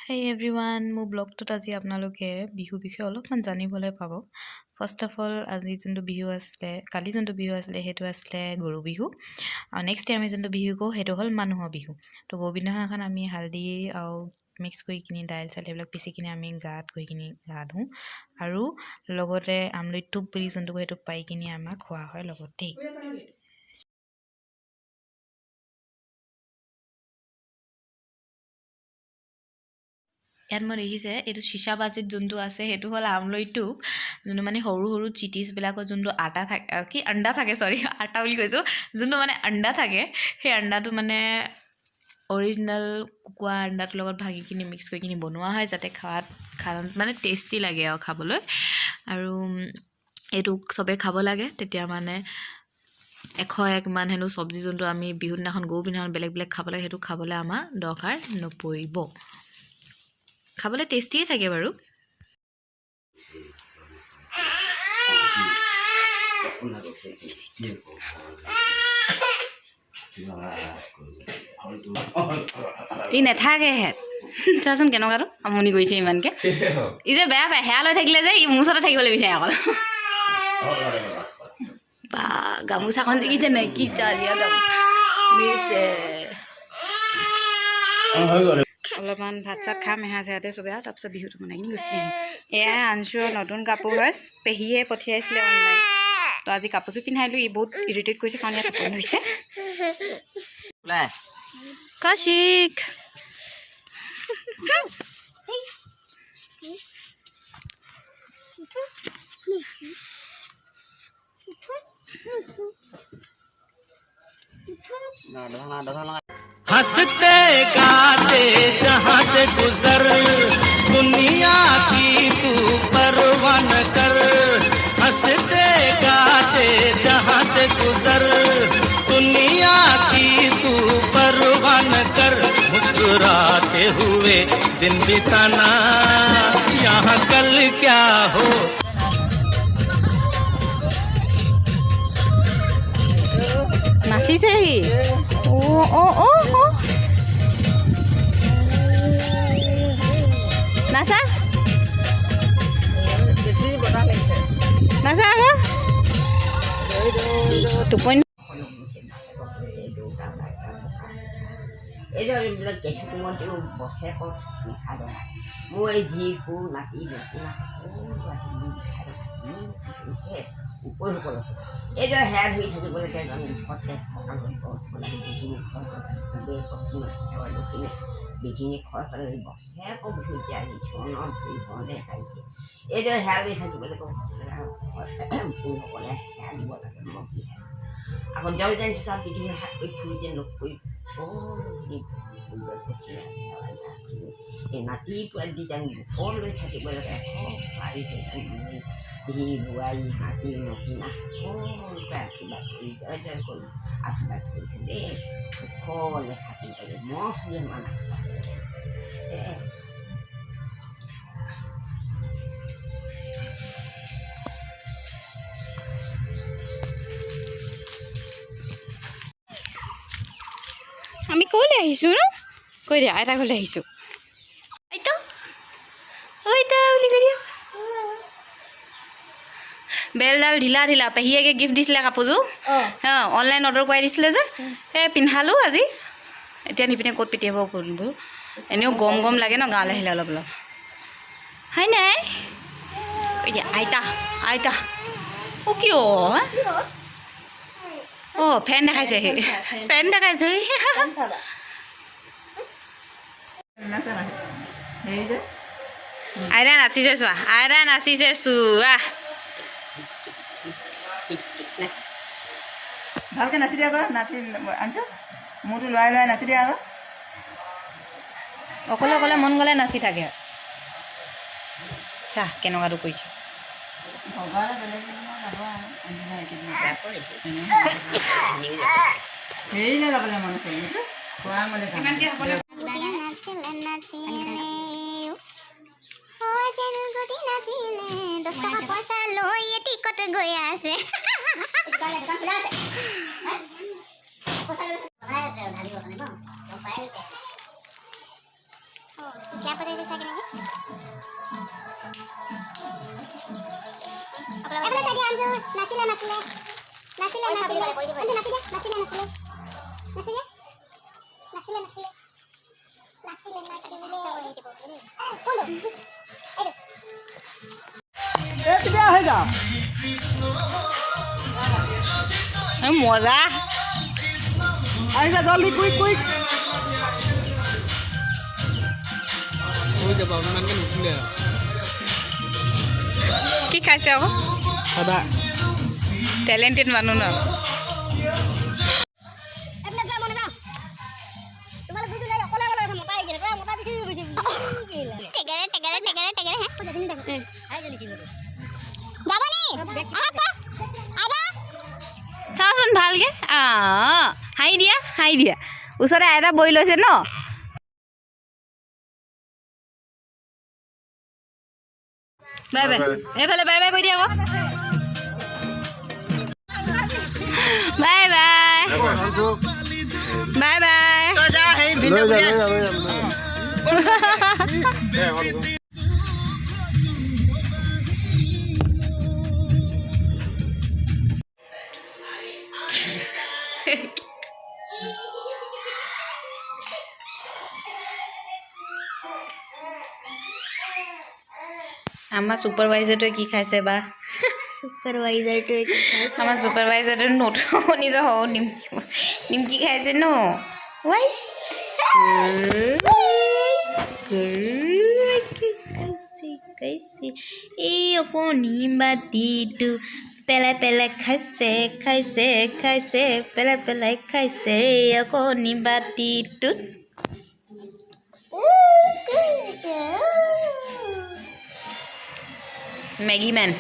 Hey everyone, মোৰ ব্লগটোত আজি আপোনালোকে বিহু বিষয়ে অলপমান জানিবলৈ পাব। ফাৰ্ষ্ট অফ অল আজি যোনটো বিহু আছিলে, কালি যোনটো বিহু আছিলে সেইটো আছিলে গৰু বিহু। আৰু নেক্সট আমি যোনটো বিহু কওঁ সেইটো হ'ল মানুহৰ বিহু। তো গৰু দিনাখন আমি হালধি আৰু মিক্স কৰি কিনি দাইল চাইল এইবিলাক পিচি কিনি আমি গাত গৈ কিনি গা ধুওঁ। আৰু লগতে আমলৈ টোপ বুলি যোনটো কয় সেইটো পাই কিনি আমাক খোৱা হয় লগতেই। ইয়াত মই দেখিছে এইটো চিচা বাজিত যোনটো আছে সেইটো হ'ল আমলৈ টোপ, যোনটো মানে সৰু সৰু চিটিছবিলাকৰ যোনটো আটা থাকে কি আণ্ডা থাকে আটা বুলি কৈছোঁ, যোনটো মানে আণ্ডা থাকে সেই আণ্ডাটো মানে অৰিজিনেল কুকুৰা আণ্ডাটোৰ লগত ভাঙি কিনি মিক্স কৰি কিনি বনোৱা হয় যাতে খাত মানে টেষ্টি লাগে আৰু খাবলৈ। আৰু এইটো চবেই খাব লাগে, তেতিয়া মানে 101 মান হেনো চব্জি যোনটো আমি বিহু দিনাখন গৰু দিনাখন বেলেগ বেলেগ খাব লাগে সেইটো খাবলৈ আমাৰ দৰকাৰ নপৰিব। খাবলৈ টেষ্টিয়ে থাকে বাৰু। ই নেথাকেহে চাচোন কেনেকুৱাটো আমনি কৰিছে ইমানকৈ। ই যে বেয়া পায়, সেয়া লৈ থাকিলে যে ই মোৰ ওচৰতে থাকিবলৈ বিচাৰে অকল। বা গামোচাখন দেখিছে নাই কি চালিয়া গামোচা। অলপমান ভাত চাত খাম এহাঁ চেহাতে চবে আৰু তাৰপিছত বিহুটো বনাই কিনি গুচি আহিম। এয়াই আনচুৰ নতুন কাপোৰ হয়, পেহীয়ে পঠিয়াইছিলে অনলাইন। তো আজি কাপোৰযোৰ পিন্ধাইলোঁ, ই বহুত ইৰিটেট কৰিছে কাৰণ ইয়াত টোপনি হৈছে। কৌশিক हंसते गाते जहाँ से गुजर दुनिया की तू परवाह न कर। हंसते गाते जहाँ से गुजर दुनिया की तू परवाह न कर। मुस्कुराते हुए दिन बिताना यहाँ कल क्या हो। নাচিছে সি। নাচা নাচা আকৌ টোপনি এইবিলাক কেঁচু কোমলতেও বছৰেকত নিশা দৰা মোৰ এই জীকো নাতি উপৰিসকল এইদৰে হেৰা ধৰি থাকিবলৈকে আমি ঘৰতে বিঘিনি খৰ পালে বছৰেকৰ বিহু এতিয়া চনৰ ধৰি ঘৰতে আহিছে। এইদৰে হেৰা ধৰি থাকিবলৈকে ভূসকলে হেৰা দিব লাগে মই আকৌ জলটেন চিচাত বিঘিনি হাত কৰি ফুৰিতে লগ কৰি এই নাতি পোৱালি যেন বুকৰ লৈ থাকিব লাগে। চাৰি যি বোৱাৰী নাতি নকিনা সকলোকে আশীৰ্বাদ কৰি জয় জয় কৰি আশীৰ্বাদ কৰিছে দেই। সুখলে থাকিব লাগে মছলি মানে আমি ক'লৈ আহিছোঁ ন? কৈ দিয়া আইতা ঘৰলৈ আহিছোঁ। আইতা আইতা বুলি কৈ দিয়া। বেলডাল ঢিলা ঢিলা, পেহীয়েকে গিফ্ট দিছিলে কাপোৰযোৰ। অনলাইন অৰ্ডাৰ কৰাই দিছিলে যে এই পিন্ধালোঁ আজি। এতিয়া নিপিনে ক'ত পিটিয়াব বোলো, এনেও গম গম লাগে ন গাঁৱলৈ আহিলে অলপ অলপ। হয় নাই কৈ দিয়া আইতা আইতা। অ' কিয় ফেন দেখাইছে সি, ফেন দেখাইছে আইতা নাচিছে চোৱা, আইতা নাচিছে চোৱা। ভালকৈ নাচি দিয়া আকৌ, নাচি আনিছ মোৰতো লৰাই লৰাই নাচি দিয়া আকৌ। অকলে অকলে মন গ'লে নাচি থাকে। চা কেনেকুৱাটো কৰিছে। হেৰিলৈ যাবলৈ মন আছে খোৱা মেলে পইচা লৈ টিকট গৈ আছে। মজা আহিছা জলদি কুইক কুইক কি খাইছে আকৌ সদা টেলেণ্টেড মানুহ ন চাওচোন ভালকে হাঁহি দিয়া ওচৰতে আইতা বহি লৈছে ন বাই বাই এইফালে বাই বাই কৈ দিয়া আকৌ বাই বাই বাই বাই আমাৰ ছুপাৰভাইজাৰটোৱে কি খাইছে বা আমাৰ ছুপাৰভাইজাৰটোৱে নিজৰ নিমকি খাইছে ন ৱাই এই অকণি বাতিটো পেলাই পেলাই খাইছে পেলাই পেলাই খাইছে অকণি বাতিটোত মেগী মেন